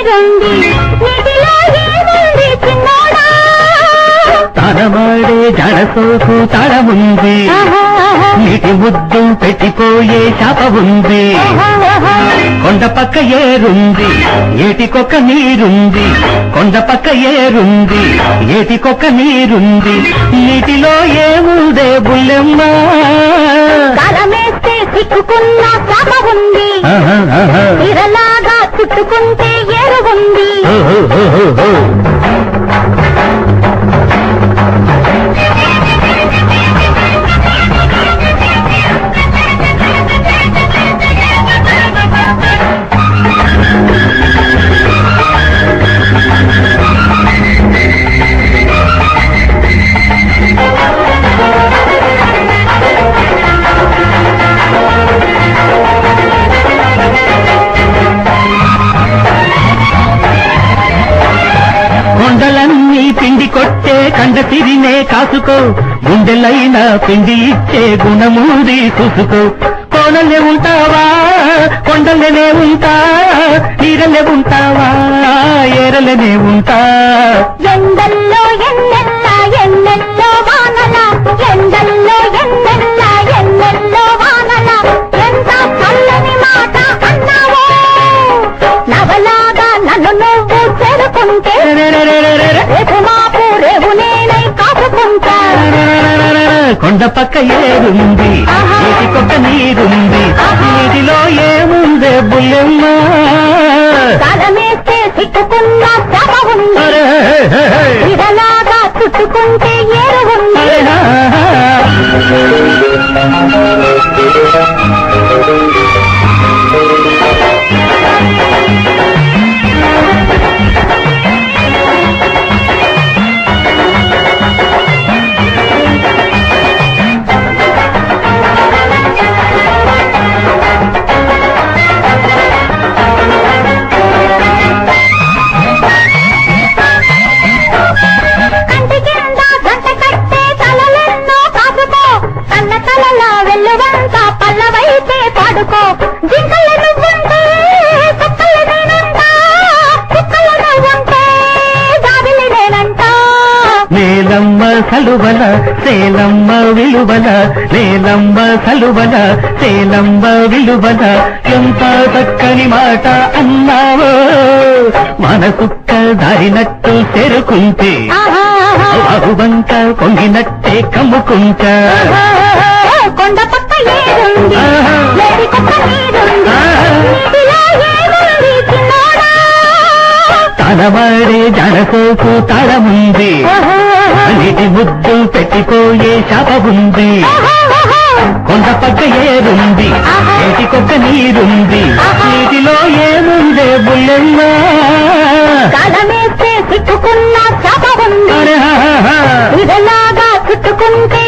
నీరుంది నీటిలో ఏముంది చిన్నోడా తనమాడే జడసోకు తడముంది నీటి ముద్దు పెట్టిపోయే శాప ఉంది కొండ పక్క ఏరుంది ఏటికొక్క నీరుంది కొండ పక్క ఏరుంది ఏటికొక్క నీరుంది నీటిలో ఏముందే బుల్లెమ్మ కాలమేస్తే సిక్కుకున్న శాప ఉంది ఇరలాగా చుట్టుకుంటే ఏరుగుంది కొండలన్నీ పిండి కొట్టే కండ తిరినే కాసుకో గుండెలైన పిండి ఇచ్చే గుణమూడి చూసుకో కోనలే ఉంటావా కొండలనే ఉంటా నీరలే ఉంటావా ఏరలనే ఉంటా ఎండల్లో ఎన్నెల్లా ఎన్నెల్లో వానల ఎండల్లో ఎన్నెల్లా ఎన్నెల్లో వానల ఎంత చల్లని మాట అన్నావో నవలాగా నన్ను నువ్వు చేరుకుంటే రేపు మాపు రేపు నేనై కాపుకుంటా కొండ పక్క ఏరుంది నీటికొక్క నీరుంది నీటిలో ఏముందే బుల్లెమ్మ కాలమేస్తే సిక్కుకున్న శాప ఉంది ఇరలాగా చుట్టుకుంటే ఏరుగుంది కంటి కింద గంట కట్టే తలలెన్నో కాసుకో కన్న తలలా వెల్లువంత పల్లవైతే పాడుకో జింకల నువ్వుంటే కుక్కల నేనంటా కుక్కల నువ్వుంటే జాబిలి నేనంటా నేలమ్మ సలువల సేలమ్మ విలువల నేలమ్మ సలువల సేలమ్మ విలువల ఎంత చక్కని మాట అన్నావో మనసుక్క దారినట్టు తెరుకుంటే అహుబంక కొంగినట్టే కమ్ముకుంటా కొండ పక్క ఏరుంది లేడి కొక్క నీరుంది నీటిలో ఏముంది చిన్నోడా తనవాడే జనసోకు తడముంది నీటి ముద్దు పెట్టిపోయే శాప ఉంది కొండ పక్క ఏరుంది ఏటికొక్క నీరుంది నీటిలో ఏముందే బుల్లెమ్మ కాలమేస్తే సిక్కుకున్న శాప ఉంది ఇదలాగా చుట్టుకుంటే